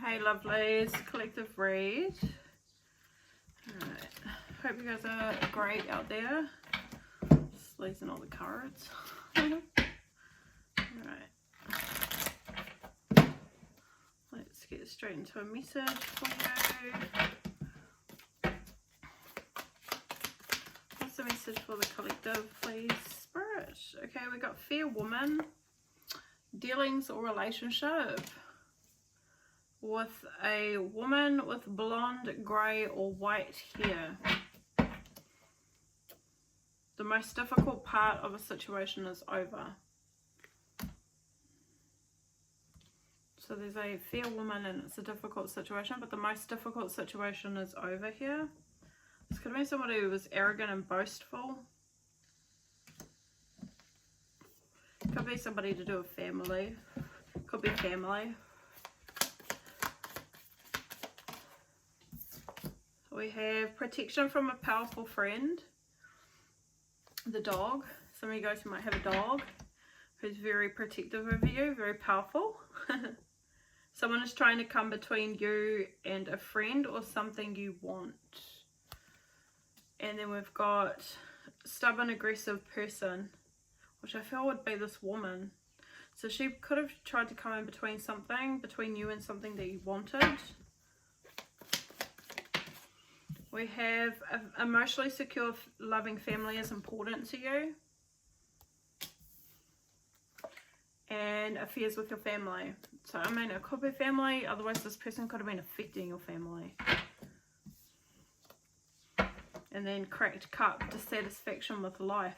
Hey lovelies, collective read. Alright, hope you guys are great out there. Just losing all the cards. Alright, let's get straight into a message for you. What's the message for the collective, please, Spirit? Okay, we got fair woman, dealings or relationship with a woman with blonde, grey or white hair. The most difficult part of a situation is over. So there's a fair woman and it's a difficult situation, but the most difficult situation is over here. This could be somebody who was arrogant and boastful. Could be somebody to do with family. Could be family. We have protection from a powerful friend. The dog. Some of you guys might have a dog who's very protective of you, very powerful. Someone is trying to come between you and a friend or something you want. And then we've got stubborn, aggressive person, which I feel would be this woman. So she could have tried to come in between something, between you and something that you wanted. We have emotionally secure, loving family is important to you. And affairs with your family. So, I mean, it could be family, otherwise this person could have been affecting your family. And then cracked cup, dissatisfaction with life.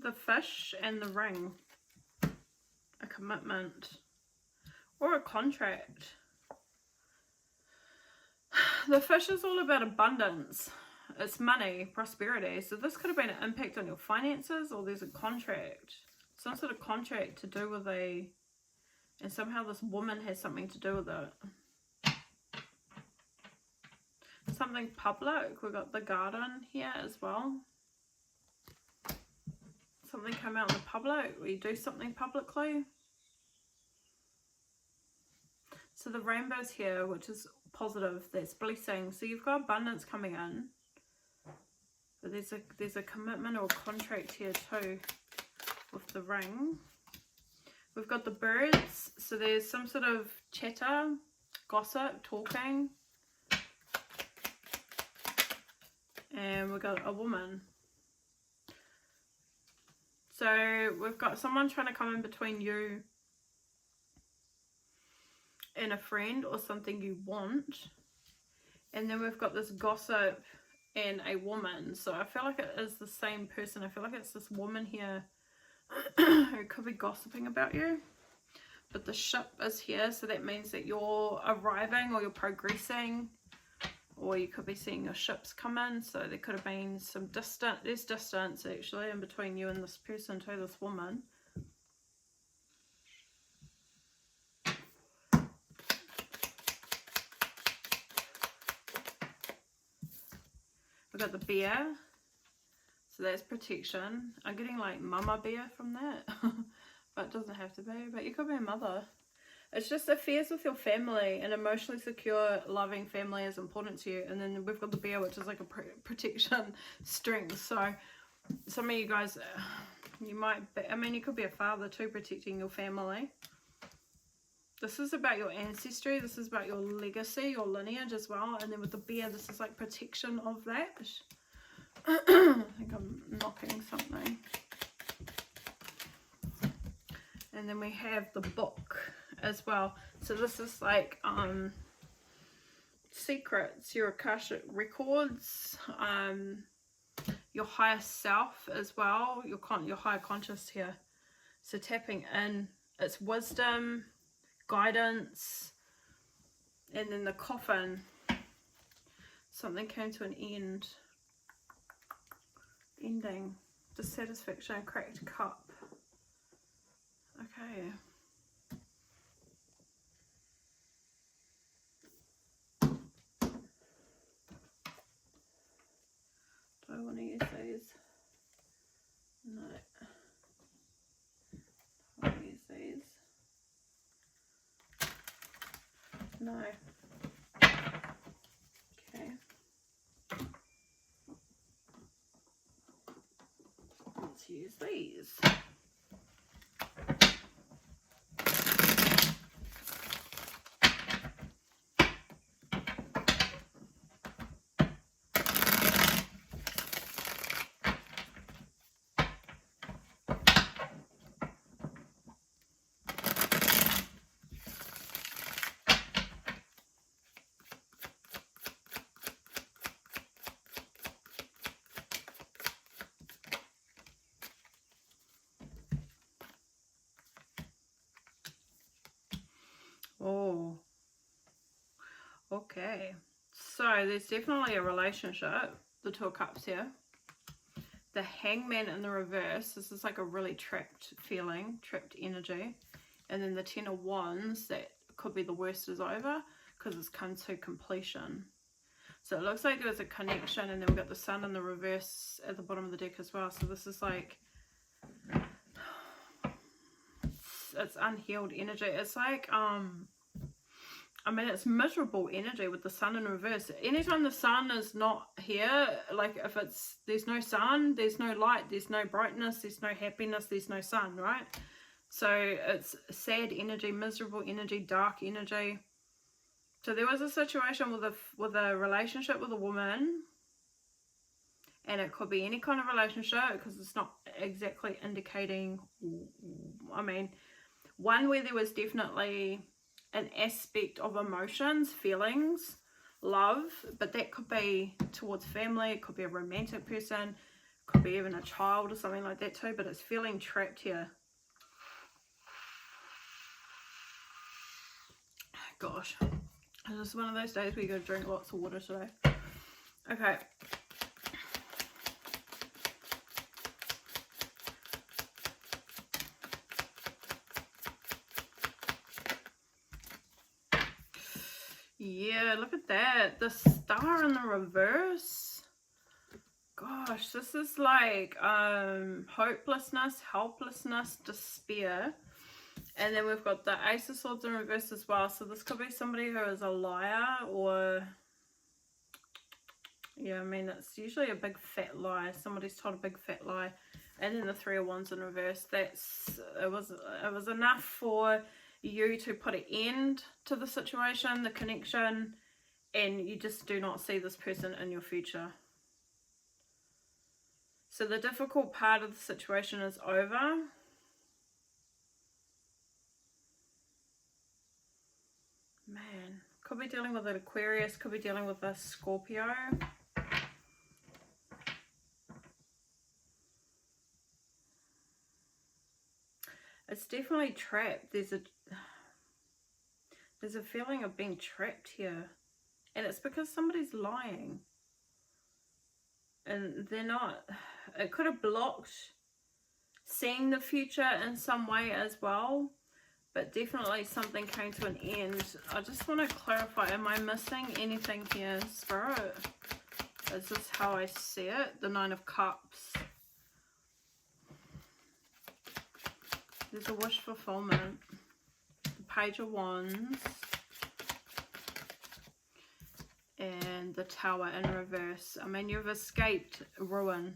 The fish and the ring. A commitment or a contract. The fish is all about abundance. It's money, prosperity. So this could have been an impact on your finances, or there's a contract. Some sort of contract to do with and somehow this woman has something to do with it. Something public. We've got the garden here as well. Something come out in the public, where you do something publicly. So the rainbow's here, which is positive, that's blessing. So you've got abundance coming in. But there's a commitment or a contract here too with the ring. We've got the birds, so there's some sort of chatter, gossip, talking. And we've got a woman. So we've got someone trying to come in between you and a friend or something you want. And then we've got this gossip and a woman. So I feel like it is the same person. I feel like it's this woman here who could be gossiping about you. But the ship is here, so that means that you're arriving or you're progressing. Or you could be seeing your ships come in. So there could have been some distance. There's distance actually in between you and this person too, this woman. We've got the bear. So that's protection. I'm getting like mama bear from that. But it doesn't have to be. But you could be a mother. It's just affairs with your family. An emotionally secure, loving family is important to you. And then we've got the bear, which is like a protection strength. So some of you guys, you might be, I mean, you could be a father too, protecting your family. This is about your ancestry. This is about your legacy, your lineage as well. And then with the bear, this is like protection of that. I think I'm knocking something. And then we have the book as well. So this is like secrets, your Akashic records, your higher self as well, your higher conscious here. So tapping in, it's wisdom, guidance. And then the coffin, something came to an ending, dissatisfaction, cracked cup. Okay. No. Okay. Let's use these. Oh, okay. So there's definitely a relationship, the Two of Cups here. The Hangman in the reverse, this is like a really trapped feeling, trapped energy. And then the Ten of Wands, that could be the worst is over because it's come to completion. So it looks like there's a connection, and then we've got the Sun in the reverse at the bottom of the deck as well. So this is like, it's unhealed energy. It's like, I mean, it's miserable energy with the Sun in reverse. Anytime the Sun is not here, like if it's, there's no sun, there's no light, there's no brightness, there's no happiness, there's no sun, right? So it's sad energy, miserable energy, dark energy. So there was a situation with a relationship with a woman, and it could be any kind of relationship because it's not exactly indicating, I mean, one where there was definitely an aspect of emotions, feelings, love, but that could be towards family, it could be a romantic person, could be even a child or something like that too, but it's feeling trapped here. Gosh, it's just one of those days where you gotta drink lots of water today. Okay. Yeah, look at that. The Star in the reverse. Gosh, this is like hopelessness, helplessness, despair. And then we've got the Ace of Swords in reverse as well. So this could be somebody who is a liar, or, yeah, I mean, it's usually a big fat lie. Somebody's told a big fat lie. And then the Three of Wands in reverse. It was enough for you to put an end to the situation, the connection, and you just do not see this person in your future. So the difficult part of the situation is over. Man, could be dealing with an Aquarius, could be dealing with a Scorpio. It's definitely trapped. There's a feeling of being trapped here. And it's because somebody's lying. And they're not. It could have blocked seeing the future in some way as well. But definitely something came to an end. I just want to clarify, am I missing anything here, Spirit? Is this how I see it? The Nine of Cups. There's a wish fulfillment. The Page of Wands. And the Tower in reverse. I mean, you've escaped ruin.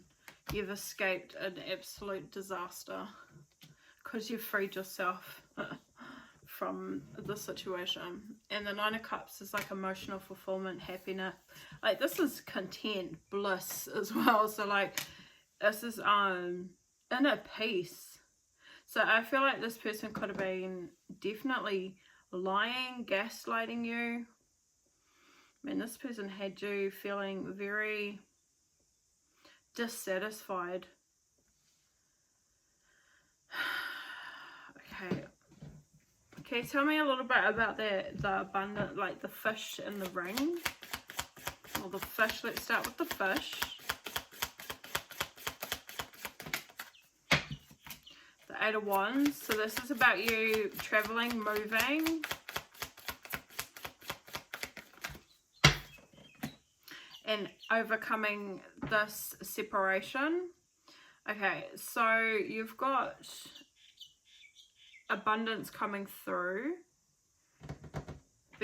You've escaped an absolute disaster. Because you've freed yourself from the situation. And the Nine of Cups is like emotional fulfillment, happiness. Like, this is content, bliss as well. So like, this is inner peace. So I feel like this person could have been definitely lying, gaslighting you. I mean, this person had you feeling very dissatisfied. Okay. Okay, tell me a little bit about the abundant, like the fish in the ring. Or the fish, let's start with the fish. The Eight of Wands. So this is about you traveling, moving. And overcoming this separation. Okay, so you've got abundance coming through,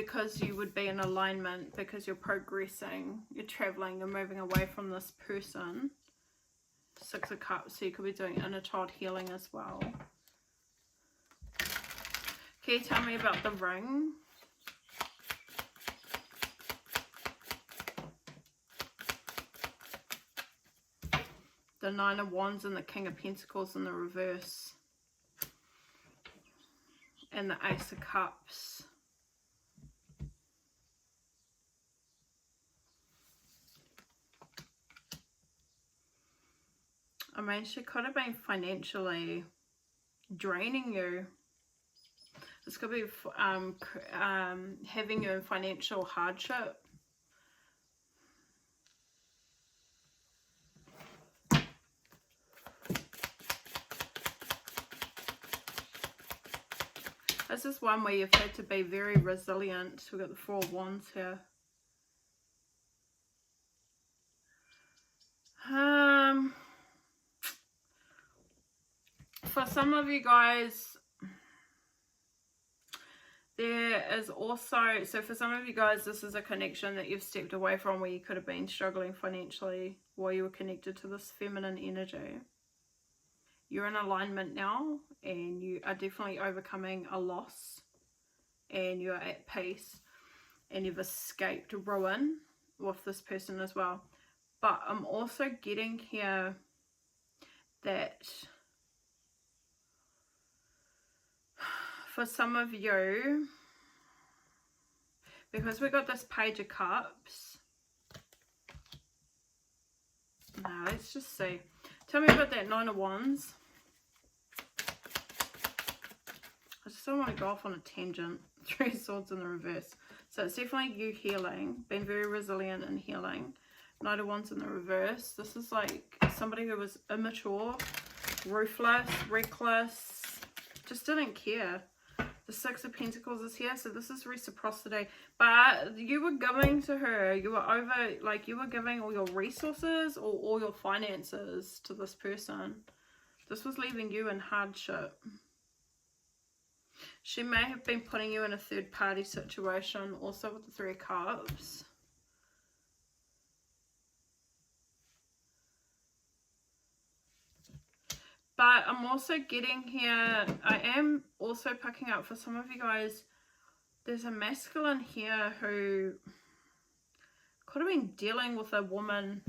because you would be in alignment, because you're progressing, you're traveling, you're moving away from this person. 6 of Cups, so you could be doing inner child healing as well. Can you tell me about the ring? The 9 of Wands and the King of Pentacles in the reverse. And the Ace of Cups. I mean, she could have been financially draining you. This could be having you in financial hardship. This is one where you've had to be very resilient. We've got the 4 of Wands here. For some of you guys, there is also, so for some of you guys, this is a connection that you've stepped away from where you could have been struggling financially while you were connected to this feminine energy. You're in alignment now, and you are definitely overcoming a loss, and you're at peace, and you've escaped ruin with this person as well. But I'm also getting here that for some of you, because we got this Page of Cups. Now, let's just see. Tell me about that 9 of Wands. I just don't want to go off on a tangent. 3 Swords in the reverse. So it's definitely you healing, being very resilient and healing. 9 of Wands in the reverse. This is like somebody who was immature, ruthless, reckless, just didn't care. The 6 of Pentacles is here, so this is reciprocity. But you were giving to her. You were you were giving all your resources or all your finances to this person. This was leaving you in hardship. She may have been putting you in a third party situation, also with the 3 of Cups. But I'm also getting here, I am also picking up for some of you guys, there's a masculine here who could have been dealing with a woman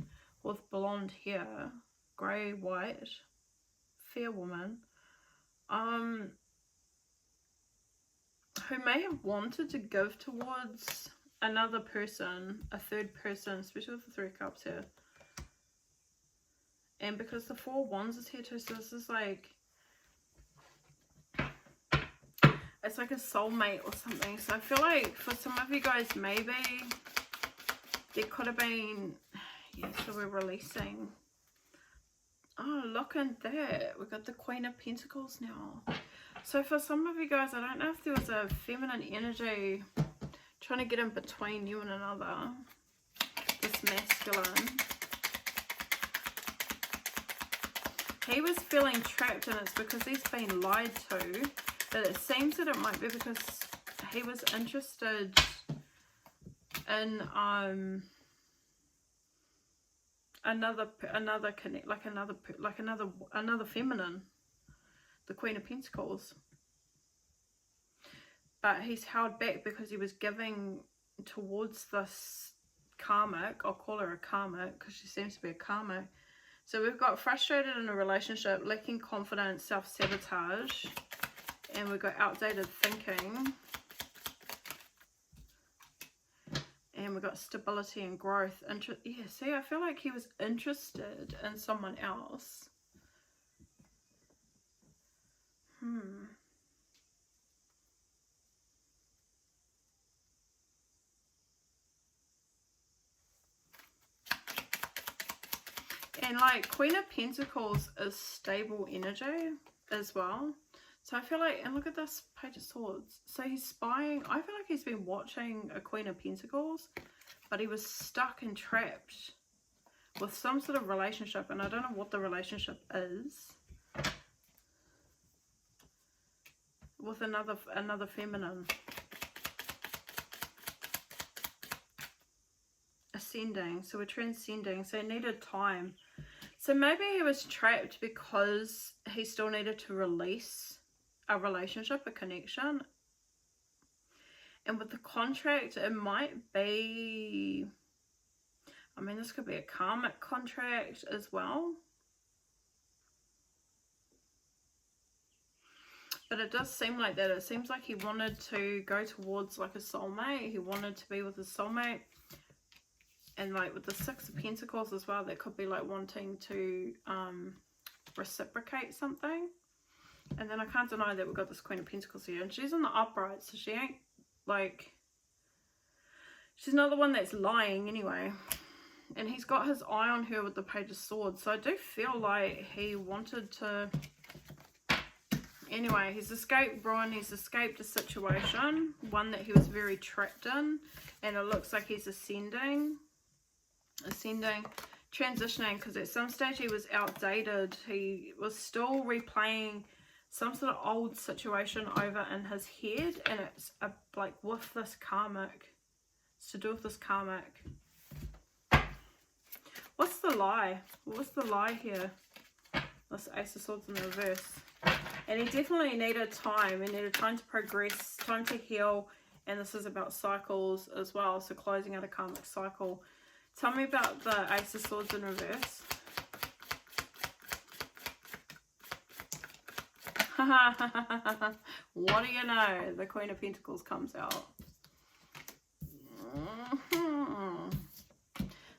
with blonde hair, grey, white, fair woman, who may have wanted to give towards another person, a third person, especially with the 3 of Cups here. And because the 4 of Wands is here too, so this is like, it's like a soulmate or something. So I feel like for some of you guys, maybe there could have been, yeah, so we're releasing. Oh, look at that. We've got the Queen of Pentacles now. So for some of you guys, I don't know if there was a feminine energy trying to get in between you and another. This masculine. He was feeling trapped, and it's because he's been lied to. But it seems that it might be because he was interested in another feminine, the Queen of Pentacles. But he's held back because he was giving towards this karmic. I'll call her a karmic because she seems to be a karmic. So we've got frustrated in a relationship, lacking confidence, self-sabotage, and we've got outdated thinking, and we've got stability and growth. Yeah, see, I feel like he was interested in someone else. And like Queen of Pentacles is stable energy as well. So I feel like, and look at this Page of Swords. So he's spying. I feel like he's been watching a Queen of Pentacles, but he was stuck and trapped with some sort of relationship, and I don't know what the relationship is. With another feminine. ascending. So we're transcending. So he needed time. So maybe he was trapped because he still needed to release a relationship, a connection. And with the contract, it might be, I mean, this could be a karmic contract as well. But it does seem like that. It seems like he wanted to go towards like a soulmate. He wanted to be with his soulmate. And like with the Six of Pentacles as well, that could be like wanting to reciprocate something. And then I can't deny that we've got this Queen of Pentacles here. And she's in the upright, so she ain't like, she's not the one that's lying anyway. And he's got his eye on her with the Page of Swords. So I do feel like he wanted to... Anyway, he's escaped ruin. He's escaped a situation. One that he was very trapped in. And it looks like he's ascending. Transitioning. Because at some stage he was outdated. He was still replaying some sort of old situation over in his head. And it's like with this karmic. It's to do with this karmic. What's the lie? What's the lie here? This Ace of Swords in the reverse. And he definitely needed time. He needed time to progress, time to heal. And this is about cycles as well. So closing out a karmic cycle. Tell me about the Ace of Swords in reverse. What do you know? The Queen of Pentacles comes out.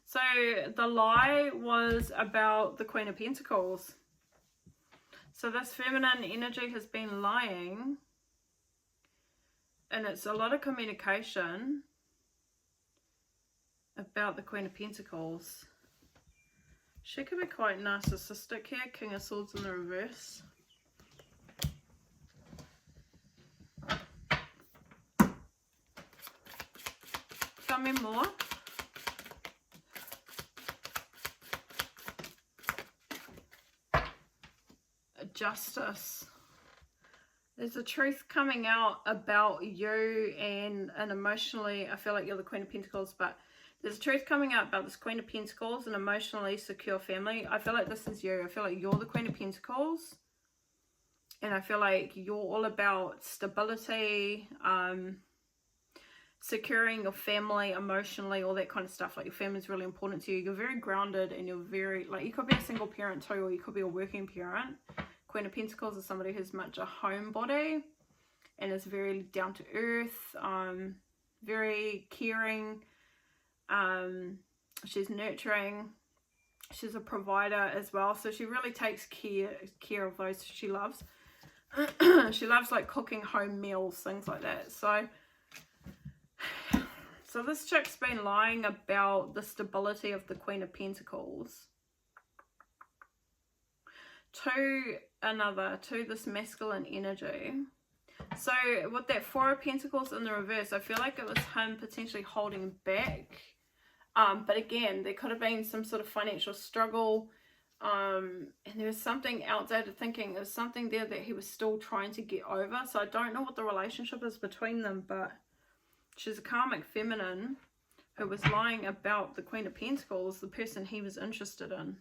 So the lie was about the Queen of Pentacles. So this feminine energy has been lying. And it's a lot of communication about the Queen of Pentacles. She could be quite narcissistic here. King of Swords in the reverse. Tell me more. Justice. There's a truth coming out about you and emotionally, I feel like you're the Queen of Pentacles, but there's a truth coming out about this Queen of Pentacles, an emotionally secure family. I feel like this is you. I feel like you're the Queen of Pentacles. And I feel like you're all about stability, securing your family emotionally, all that kind of stuff. Like your family is really important to you. You're very grounded and you're very, like, you could be a single parent too, or you could be a working parent. Queen of Pentacles is somebody who's much a homebody and is very down to earth, very caring. She's nurturing. She's a provider as well. So she really takes care of those she loves. She loves like cooking home meals, things like that. So this chick's been lying about the stability of the Queen of Pentacles to this masculine energy. So with that Four of Pentacles in the reverse, I feel like it was him potentially holding back. But again, there could have been some sort of financial struggle. And there was something outdated thinking. There's something there that he was still trying to get over. So I don't know what the relationship is between them, but she's a karmic feminine who was lying about the Queen of Pentacles, the person he was interested in.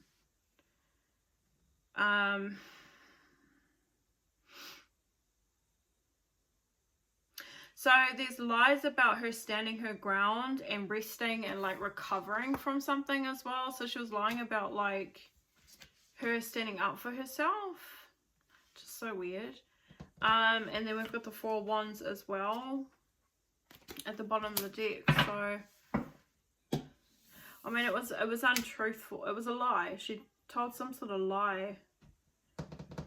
So there's lies about her standing her ground and resting and like recovering from something as well. So she was lying about like her standing up for herself. Just so weird. And then we've got the Four of Wands as well at the bottom of the deck. So I mean, it was untruthful. It was a lie. She told some sort of lie.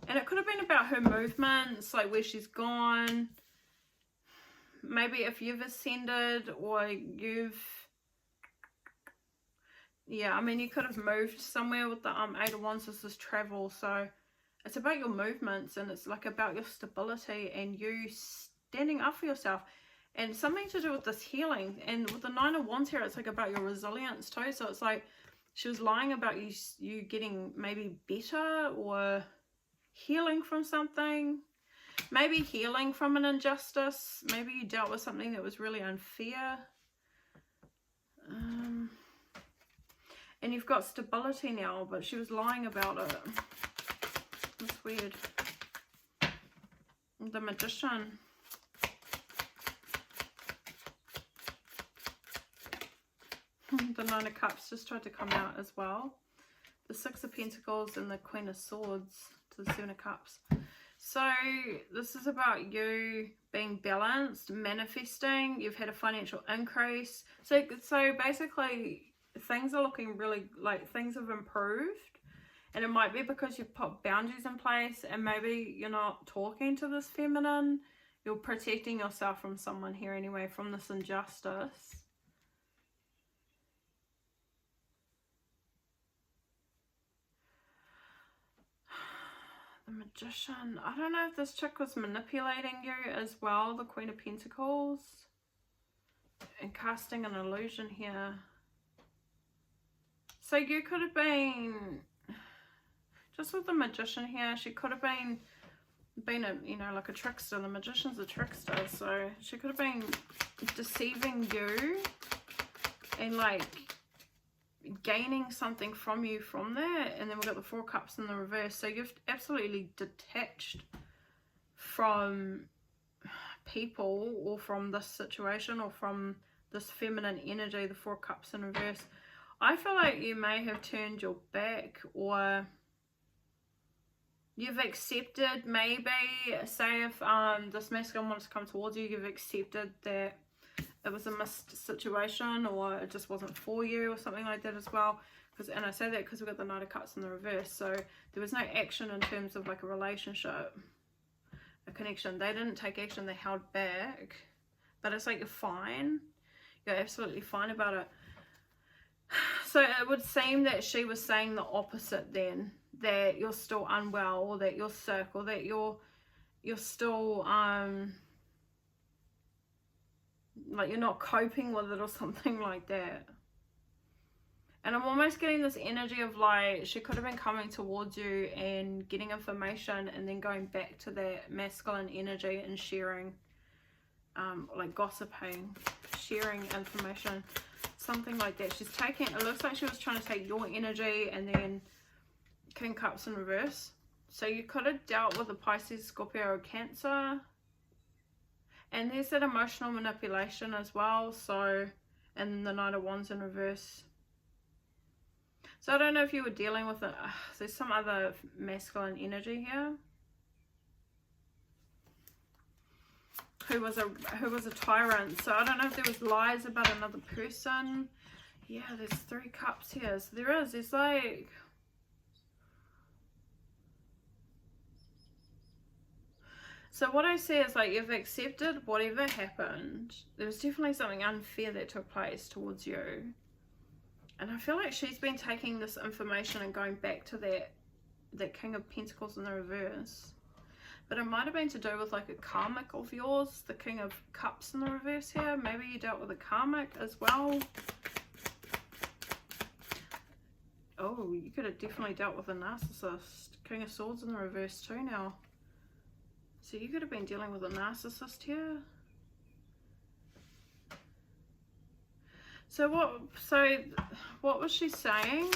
And it could have been about her movements, like where she's gone. Maybe if you've ascended or you've... Yeah, I mean, you could have moved somewhere with the Eight of Wands. This is travel. So it's about your movements and it's like about your stability and you standing up for yourself. And something to do with this healing. And with the Nine of Wands here, it's like about your resilience too. So it's like she was lying about you getting maybe better or healing from something. Maybe healing from an injustice. Maybe you dealt with something that was really unfair. And you've got stability now, but she was lying about it. That's weird. The Magician. The Nine of Cups just tried to come out as well. The Six of Pentacles and the Queen of Swords to the Seven of Cups. So this is about you being balanced, manifesting. You've had a financial increase. So basically things are looking really like things have improved. And it might be because you've put boundaries in place and maybe you're not talking to this feminine. You're protecting yourself from someone here anyway, from this injustice. The Magician. I don't know if this chick was manipulating you as well. The Queen of Pentacles. And casting an illusion here. So you could have been... Just with the Magician here, she could have been a, you know, like a trickster. The Magician's a trickster. So she could have been deceiving you. And like... gaining something from you from there. And then we've got the Four Cups in the reverse. So you've absolutely detached from people or from this situation or from this feminine energy, the Four Cups in reverse. I feel like you may have turned your back, or you've accepted, maybe, say if this masculine wants to come towards you, you've accepted that it was a missed situation, or it just wasn't for you, or something like that as well. And I say that because we've got the Knight of Cups in the reverse. So there was no action in terms of like a relationship, a connection. They didn't take action, they held back. But it's like you're fine. You're absolutely fine about it. So it would seem that she was saying the opposite then. That you're still unwell, or that you're sick, or that you're still like you're not coping with it or something like that. And I'm almost getting this energy of like she could have been coming towards you and getting information and then going back to that masculine energy and sharing, like gossiping, sharing information, something like that. She's taking, it looks like she was trying to take your energy, and then King Cups in reverse. So you could have dealt with a Pisces, Scorpio, or Cancer. And there's that emotional manipulation as well. So, and the Knight of Wands in reverse. So I don't know if you were dealing with it. There's some other masculine energy here. Who was a tyrant. So I don't know if there was lies about another person. Yeah, there's 3 cups here. So there's like... So what I see is like you've accepted whatever happened. There was definitely something unfair that took place towards you. And I feel like she's been taking this information and going back to that King of Pentacles in the reverse. But it might have been to do with like a karmic of yours, the King of Cups in the reverse here. Maybe you dealt with a karmic as well. Oh, you could have definitely dealt with a narcissist. King of Swords in the reverse too now. So you could have been dealing with a narcissist here. So what was she saying?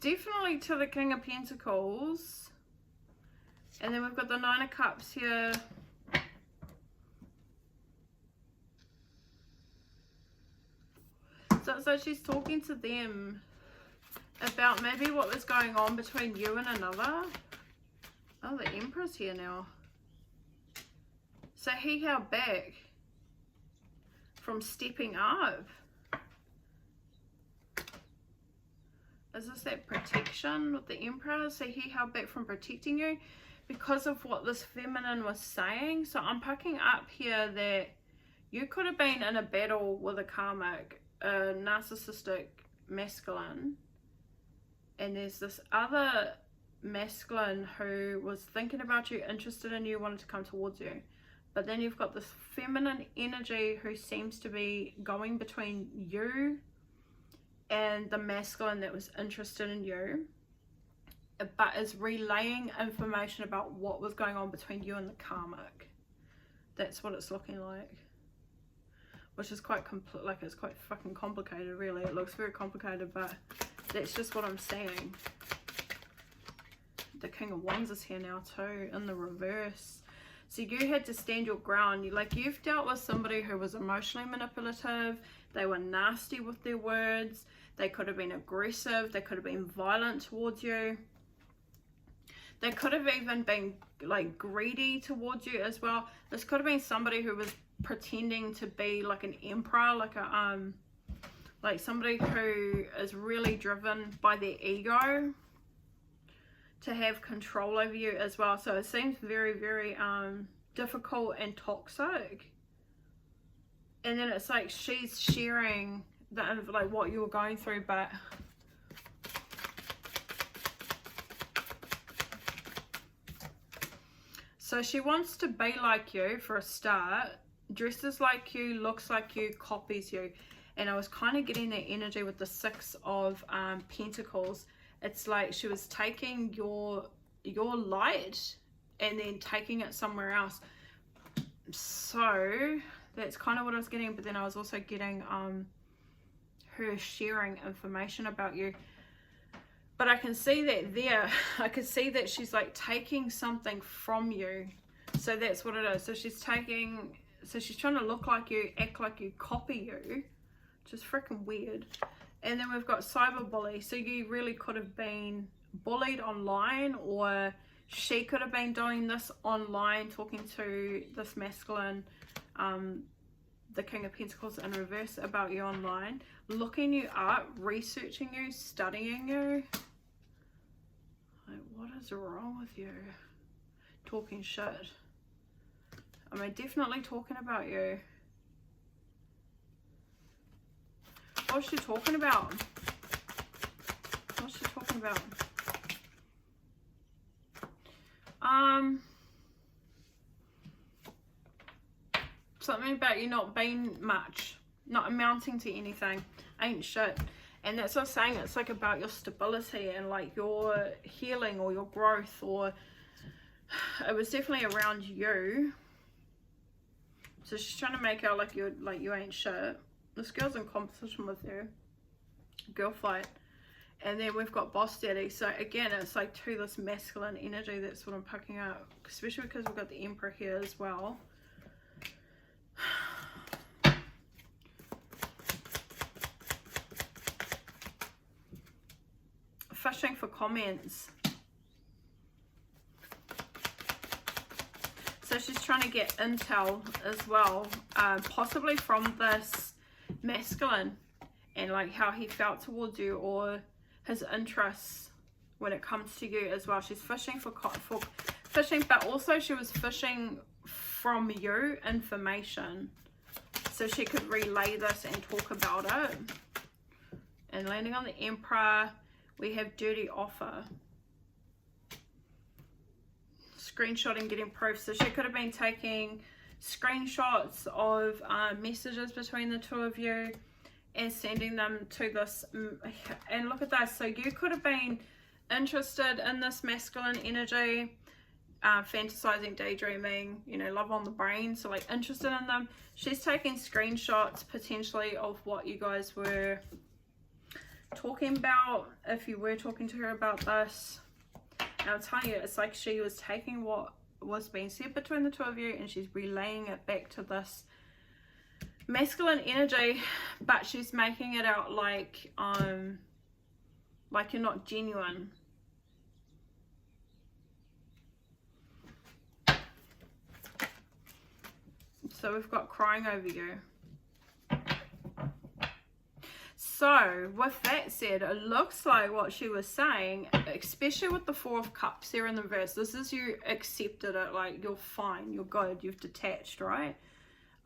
Definitely to the King of Pentacles. And then we've got the Nine of Cups here. So she's talking to them about maybe what was going on between you and another. Oh, the Empress here now. So he held back from stepping up. Is this that protection with the Emperor? So he held back from protecting you because of what this feminine was saying. So I'm picking up here that you could have been in a battle with a karmic, a narcissistic masculine. And there's this other masculine who was thinking about you, interested in you, wanted to come towards you. But then you've got this feminine energy who seems to be going between you and the masculine that was interested in you, but is relaying information about what was going on between you and the karmic. That's what it's looking like. which is quite like it's quite fucking complicated, really. It looks very complicated, but that's just what I'm seeing. The King of Wands is here now too, in the reverse. So you had to stand your ground. You've dealt with somebody who was emotionally manipulative. They were nasty with their words. They could have been aggressive. They could have been violent towards you. They could have even been like greedy towards you as well. This could have been somebody who was pretending to be like an emperor, like somebody who is really driven by their ego to have control over you as well. So it seems very, very difficult and toxic. And then it's like she's sharing like what you were going through, but so she wants to be like you for a start, dresses like you, looks like you, copies you. And I was kind of getting that energy with the Six of Pentacles. It's like she was taking your light and then taking it somewhere else. So that's kind of what I was getting, but then I was also getting her sharing information about you. But I can see that there. I could see that she's like taking something from you. So that's what it is. So she's trying to look like you, act like you, copy you, which is freaking weird. And then we've got cyberbully. So you really could have been bullied online, or she could have been doing this online, talking to this masculine, the King of Pentacles in reverse, about you online, looking you up, researching you, studying you. Like, what is wrong with you? Talking shit. I mean, definitely talking about you. What's she talking about? What's she talking about? Something about you not being much, not amounting to anything, ain't shit. And that's what I'm saying. It's like about your stability and like your healing or your growth, or it was definitely around you. So she's trying to make out like you ain't shit. This girl's in competition with you. Girl fight. And then we've got boss daddy. So again, it's like to this masculine energy. That's what I'm picking up. Especially because we've got the Emperor here as well. Fishing for comments. So she's trying to get intel as well. Possibly from this masculine, and like how he felt towards you, or his interests when it comes to you as well. She's fishing for fishing, but also she was fishing from you information, so she could relay this and talk about it. And landing on the Emperor, we have dirty offer. Screenshotting, getting proof. So she could have been taking screenshots of messages between the two of you and sending them to this. And look at this. So you could have been interested in this masculine energy, fantasizing, daydreaming, you know, love on the brain. So like interested in them. She's taking screenshots potentially of what you guys were talking about, if you were talking to her about this. And I'll tell you, it's like she was taking what was being said between the two of you and she's relaying it back to this masculine energy, but she's making it out like you're not genuine. So we've got crying over you. So with that said, it looks like what she was saying, especially with the Four of Cups here in the reverse, this is you accepted it, like you're fine, you're good, you've detached, right?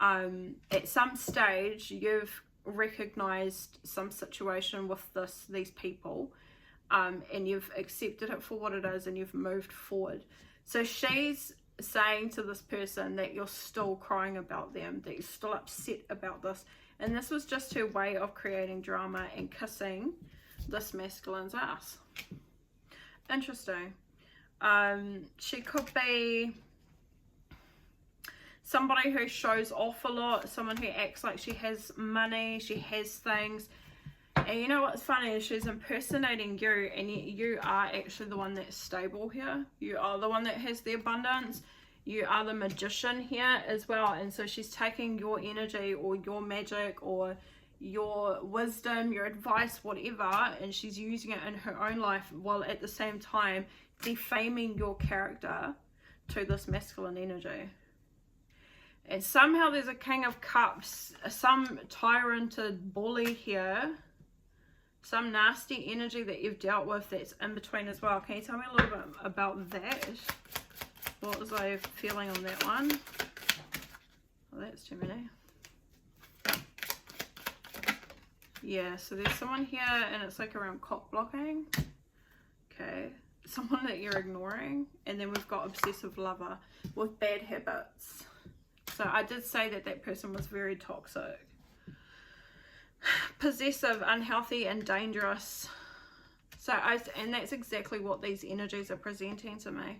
At some stage you've recognized some situation with these people, and you've accepted it for what it is and you've moved forward. So she's saying to this person that you're still crying about them, that you're still upset about this. And this was just her way of creating drama and kissing this masculine's ass. Interesting. She could be somebody who shows off a lot, someone who acts like she has money, she has things. And you know what's funny is she's impersonating you, and you are actually the one that's stable here. You are the one that has the abundance. You are the magician here as well. And so she's taking your energy or your magic or your wisdom, your advice, whatever, and she's using it in her own life while at the same time defaming your character to this masculine energy. And somehow there's a King of Cups, some tyranted bully here, some nasty energy that you've dealt with that's in between as well. Can you tell me a little bit about that? What was I feeling on that one? Oh, that's too many. Yeah, so there's someone here and it's like around cock blocking. Okay. Someone that you're ignoring. And then we've got obsessive lover with bad habits. So I did say that that person was very toxic. Possessive, unhealthy, and dangerous. So and that's exactly what these energies are presenting to me.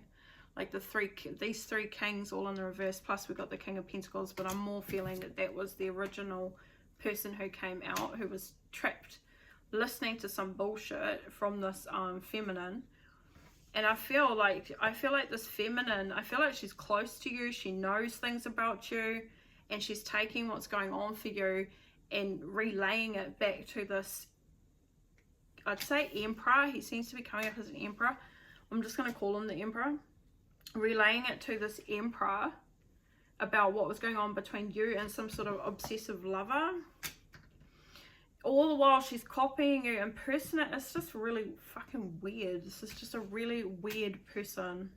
Like these three kings all in the reverse, plus we've got the King of Pentacles, but I'm more feeling that that was the original person who came out, who was trapped listening to some bullshit from this feminine. And I feel like this feminine, I feel like she's close to you, she knows things about you, and she's taking what's going on for you and relaying it back to this, I'd say emperor. He seems to be coming up as an emperor. I'm just going to call him the emperor. Relaying it to this emperor about what was going on between you and some sort of obsessive lover. All the while she's copying you, impersonate. It's just really fucking weird. This is just a really weird person.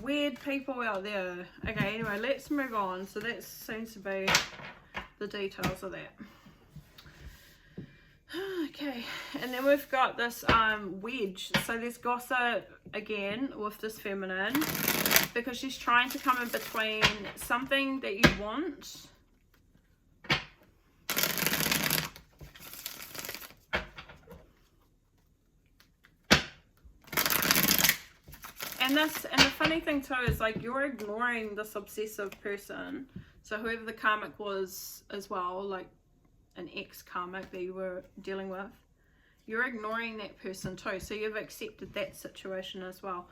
Weird people out there. Okay, anyway, let's move on. So that seems to be the details of that. Okay, and then we've got this wedge. So there's gossip again with this feminine, because she's trying to come in between something that you want and the funny thing too is like you're ignoring this obsessive person. So whoever the karmic was as well, like an ex-karmic that you were dealing with, you're ignoring that person too. So you've accepted that situation as well.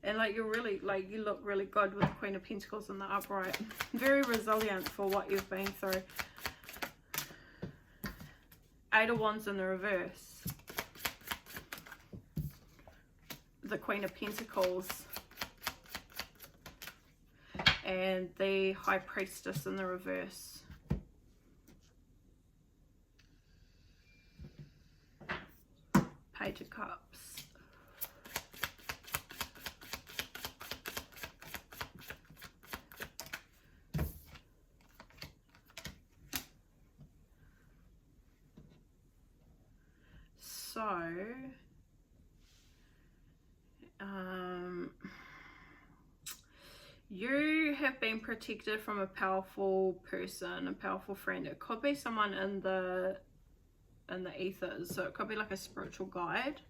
And like you're really, like you look really good with the Queen of Pentacles in the upright. Very resilient for what you've been through. Eight of Wands in the reverse. The Queen of Pentacles. And the High Priestess in the reverse. Page of Cups. So, you have been protected from a powerful person, a powerful friend. It could be someone in the ethers, so it could be like a spiritual guide.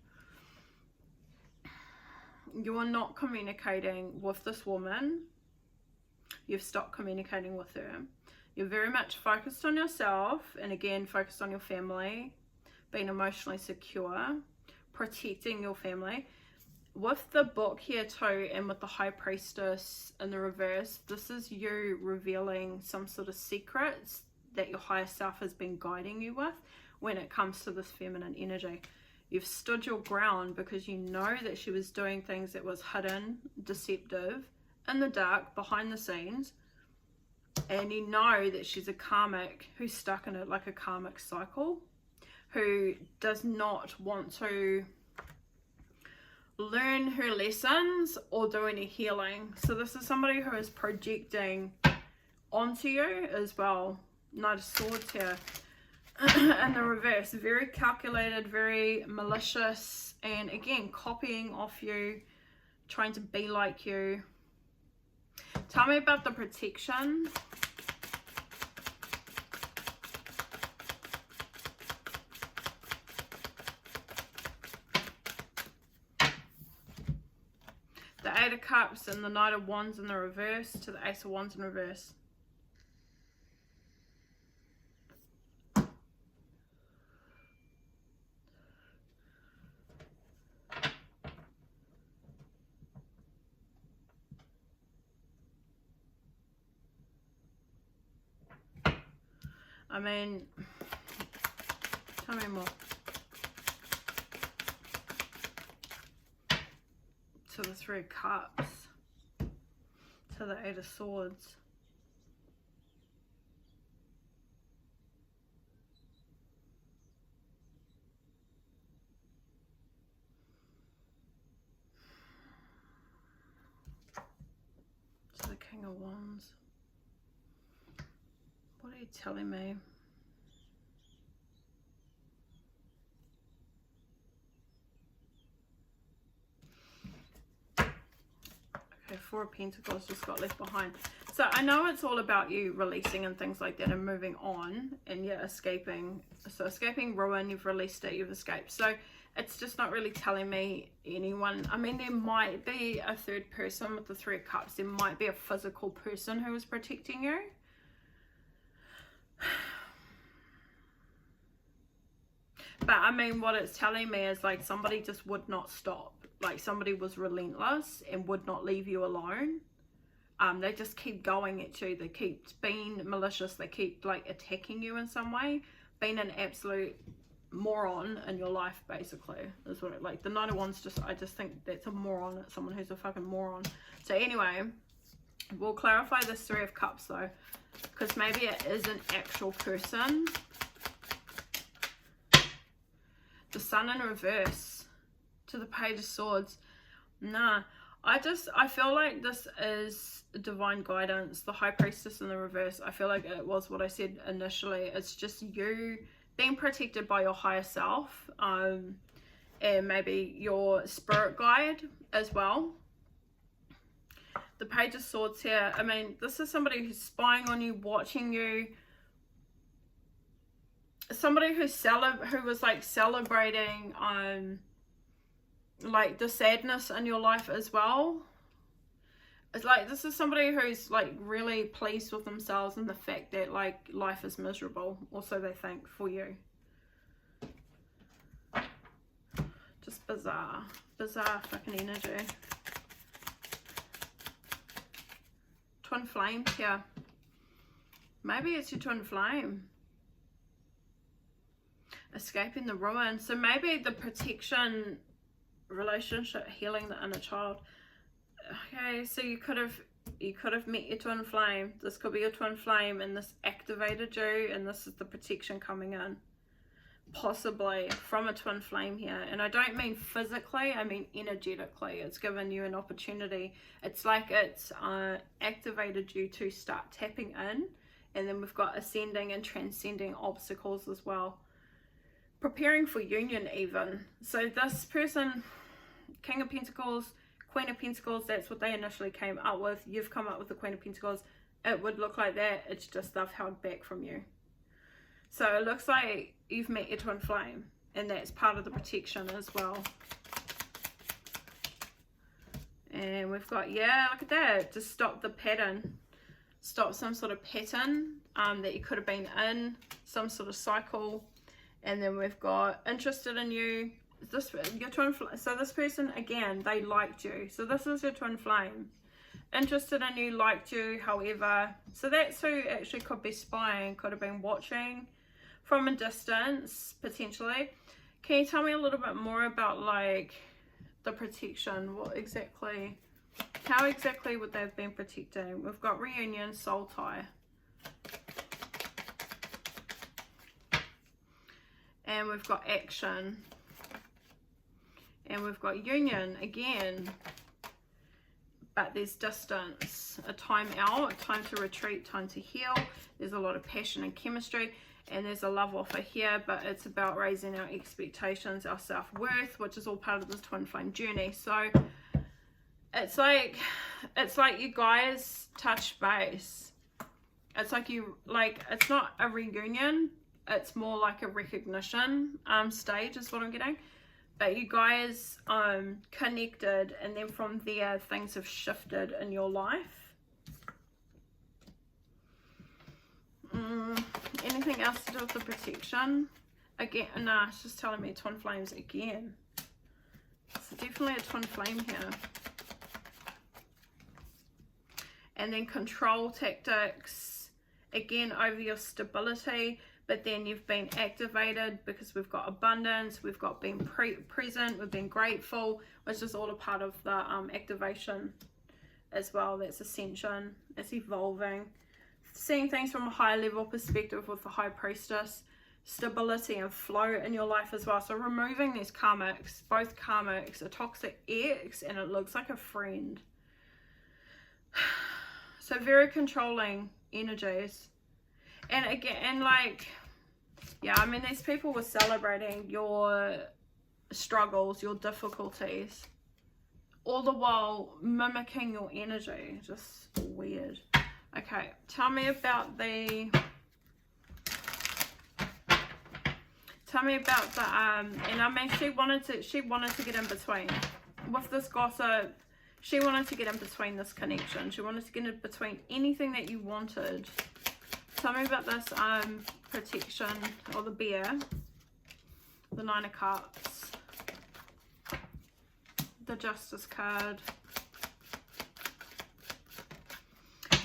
You are not communicating with this woman. You've stopped communicating with her. You're very much focused on yourself, and again focused on your family, being emotionally secure, protecting your family. With the book here too, and with the High Priestess in the reverse, this is you revealing some sort of secrets that your higher self has been guiding you with when it comes to this feminine energy. You've stood your ground because you know that she was doing things that was hidden, deceptive, in the dark, behind the scenes. And you know that she's a karmic who's stuck in it like a karmic cycle, who does not want to learn her lessons or do any healing. So this is somebody who is projecting onto you as well. Knight of Swords here in the reverse. Very calculated, very malicious, and again copying off you, trying to be like you. Tell me about the protection. The Eight of Cups and the Knight of Wands in the reverse to the Ace of Wands in reverse. I mean, tell me more. To the Three of Cups. To the Eight of Swords. To the King of Wands. What are you telling me? Okay, Four of Pentacles just got left behind. So I know it's all about you releasing and things like that and moving on and yeah, escaping. So escaping ruin, you've released it, you've escaped. So it's just not really telling me anyone. I mean, there might be a third person with the Three of Cups. There might be a physical person who is protecting you. But I mean, what it's telling me is like somebody just would not stop. Like somebody was relentless and would not leave you alone. They just keep going at you. They keep being malicious. They keep like attacking you in some way. Being an absolute moron in your life, basically, is what it, like the Knight of Wands. I just think that's a moron. It's someone who's a fucking moron. So anyway, we'll clarify this Three of Cups though, because maybe it is an actual person. The Sun in reverse to the Page of Swords. Nah, I feel like this is divine guidance. The High Priestess in the reverse, I feel like it was what I said initially. It's just you being protected by your higher self, and maybe your spirit guide as well. The Page of Swords here, I mean, this is somebody who's spying on you, watching you. Somebody who was like celebrating like the sadness in your life as well. It's like this is somebody who's like really pleased with themselves and the fact that like life is miserable, or so they think, for you. Just bizarre fucking energy. Twin flames here. Maybe it's your twin flame. Escaping the ruin. So maybe the protection, relationship, healing the inner child. Okay, so you could have met your twin flame. This could be your twin flame and this activated you, and this is the protection coming in, possibly from a twin flame here. And I don't mean physically, I mean energetically. It's given you an opportunity. It's like it's activated you to start tapping in. And then we've got ascending and transcending obstacles as well. Preparing for union even. So this person, King of Pentacles, Queen of Pentacles, that's what they initially came up with. You've come up with the Queen of Pentacles. It would look like that. It's just they've held back from you. So it looks like you've met your twin flame, and that's part of the protection as well. And we've got, yeah, look at that. Just stop the pattern. Stop some sort of pattern that you could have been in, some sort of cycle. And then we've got interested in you. This your twin flame. So this person, again, they liked you. So this is your twin flame. Interested in you, liked you, however. So that's who actually could be spying, could have been watching from a distance, potentially. Can you tell me a little bit more about like the protection? What exactly, how exactly would they have been protecting? We've got reunion, soul tie. And we've got action. And we've got union again. But there's distance. A time out, a time to retreat, time to heal. There's a lot of passion and chemistry. And there's a love offer here. But it's about raising our expectations, our self-worth, which is all part of this twin flame journey. So it's like you guys touch base. It's like it's not a reunion. It's more like a recognition stage is what I'm getting. But you guys connected, and then from there things have shifted in your life. Anything else to do with the protection? Again, nah, it's just telling me twin flames again. So definitely a twin flame here. And then control tactics, again, over your stability. But then you've been activated because we've got abundance, we've got being present, we've been grateful, which is all a part of the activation as well. That's ascension, it's evolving. Seeing things from a higher level perspective with the High Priestess, stability and flow in your life as well. So removing these karmics, both karmics, a toxic ex, and it looks like a friend. So very controlling energies. And again, and like, yeah, I mean, these people were celebrating your struggles, your difficulties, all the while mimicking your energy. Just weird. Okay, tell me about the, and I mean, she wanted to get in between with this gossip. She wanted to get in between this connection. She wanted to get in between anything that you wanted. Tell me about this protection, or the bear, the Nine of Cups, the Justice card,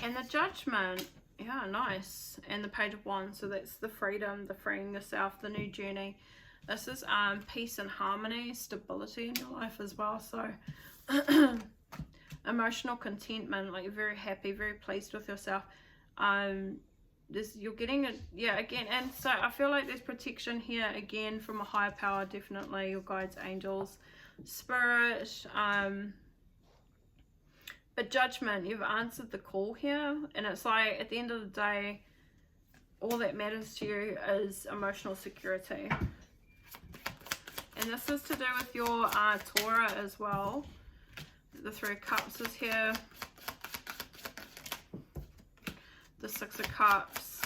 and the Judgment. Yeah, nice. And the Page of Wands. So that's the freedom, the freeing yourself, the new journey. This is peace and harmony, stability in your life as well. So emotional contentment, like you're very happy, very pleased with yourself. You're getting it, yeah, again. And so I feel like there's protection here again from a higher power, definitely your guides, angels, spirit. But judgment, you've answered the call here, and it's like at the end of the day, all that matters to you is emotional security. And this is to do with your Torah as well. The Three of Cups is here. The Six of Cups.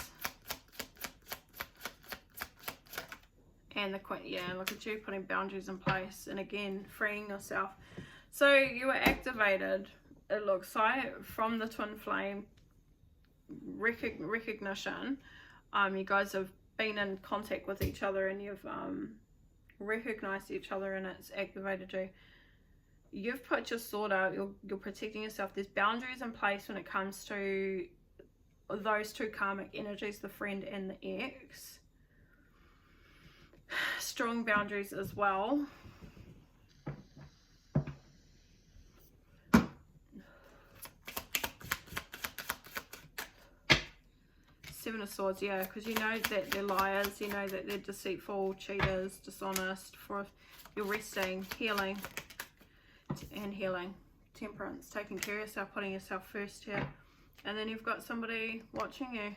And the Queen. Yeah, look at you putting boundaries in place. And again, freeing yourself. So you were activated, it looks like, from the twin flame recognition. You guys have been in contact with each other, and you've recognized each other, and it's activated you. You've put your sword out, you're protecting yourself. There's boundaries in place when it comes to those two karmic energies, the friend and the ex. Strong boundaries as well. Seven of Swords, yeah, because you know that they're liars, you know that they're deceitful, cheaters, dishonest. For you're resting, healing, and healing. Temperance, taking care of yourself, putting yourself first here. And then you've got somebody watching you,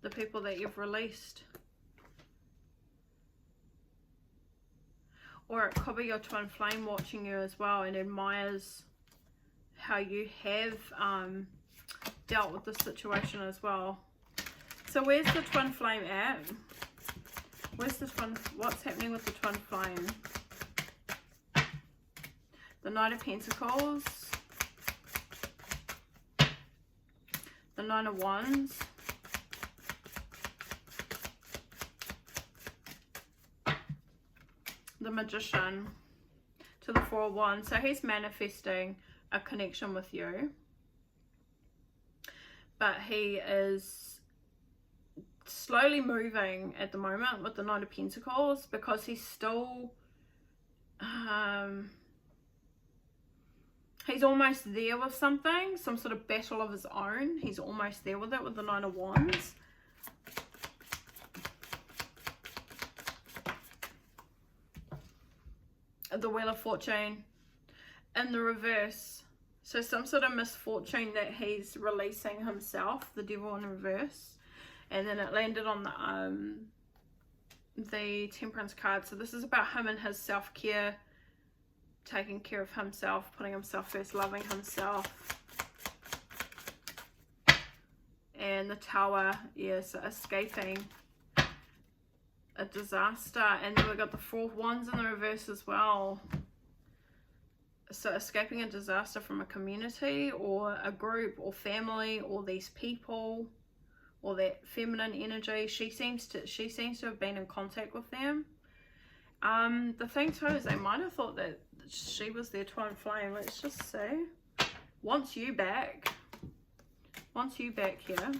the people that you've released. Or it could be your twin flame watching you as well, and admires how you have dealt with the situation as well. So where's the twin flame at? Where's the twin? What's happening with the twin flame? The Knight of Pentacles. The Nine of Wands. The Magician. To the Four of Wands. So he's manifesting a connection with you. But he is slowly moving at the moment with the Knight of Pentacles, because he's still he's almost there with something, some sort of battle of his own. He's almost there with it with the Nine of Wands. The Wheel of Fortune in the reverse. So some sort of misfortune that he's releasing himself, the Devil in reverse. And then it landed on the Temperance card. So this is about him and his self-care, taking care of himself, putting himself first, loving himself. And the Tower, yes, escaping a disaster, and then we've got the 4 wands in the reverse as well. So escaping a disaster from a community or a group or family or these people or that feminine energy. She seems to have been in contact with them. The thing too is they might have thought that she was their twin flame. Let's just see. Wants you back here.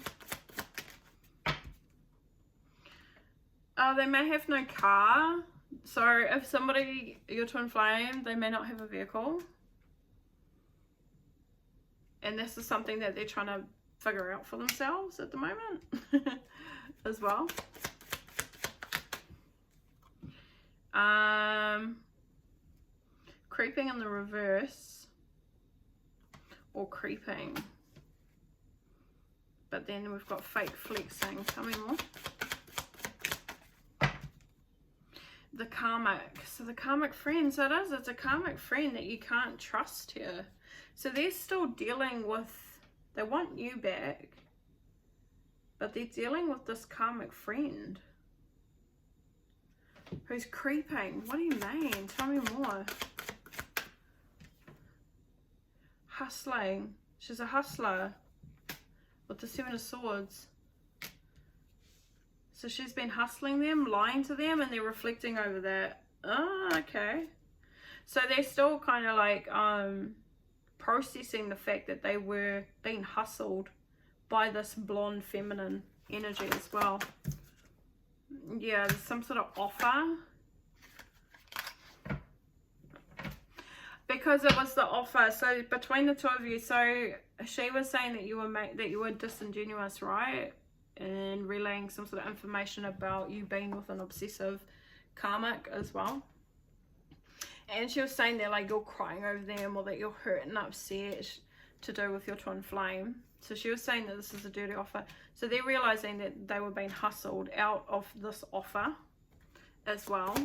They may have no car. So if somebody, your twin flame, they may not have a vehicle. And this is something that they're trying to figure out for themselves at the moment as well. Creeping in the reverse, or creeping. But then we've got fake flexing. Tell me more. The karmic. So the karmic friend. So it's a karmic friend that you can't trust here. So they're still dealing with, they want you back, but they're dealing with this karmic friend who's creeping. What do you mean? Tell me more. Hustling. She's a hustler with the 7 of Swords. So she's been hustling them, lying to them, and they're reflecting over that. Oh, okay. So they're still kind of like processing the fact that they were being hustled by this blonde feminine energy as well. Yeah, there's some sort of offer. Because it was the offer. So between the two of you, so she was saying that you were disingenuous, right? And relaying some sort of information about you being with an obsessive karmic as well. And she was saying that like you're crying over them, or that you're hurt and upset to do with your twin flame. So she was saying that this is a dirty offer. So they're realizing that they were being hustled out of this offer as well.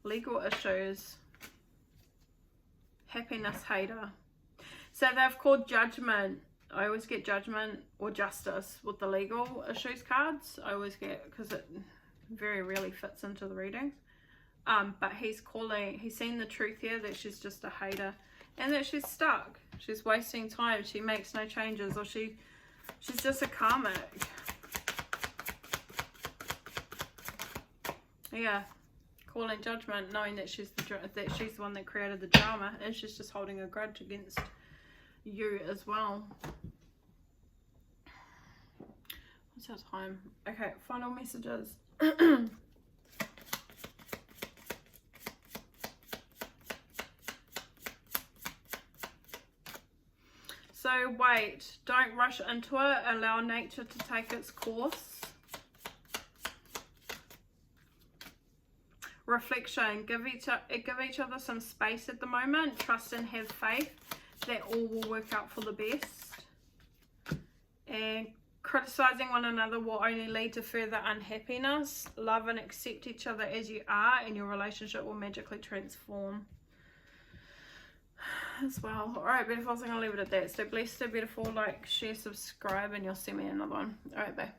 Legal issues. Happiness hater. So they've called judgment. I always get judgment or justice with the legal issues cards. I always get, because it very rarely fits into the readings. But he's seen the truth here, that she's just a hater and that she's stuck. She's wasting time. She makes no changes, or she's just a karmic. Yeah, calling judgment, knowing that she's the one that created the drama, and she's just holding a grudge against you as well. What's our time? Okay, final messages. So wait, don't rush into it. Allow nature to take its course. Reflection. Give each other some space at the moment. Trust and have faith that all will work out for the best. And criticizing one another will only lead to further unhappiness. Love and accept each other as you are, and your relationship will magically transform as well. Alright, beautiful. I'm going to leave it at that. Stay blessed, stay beautiful. Like, share, subscribe, and you'll see me in another one. Alright, bye.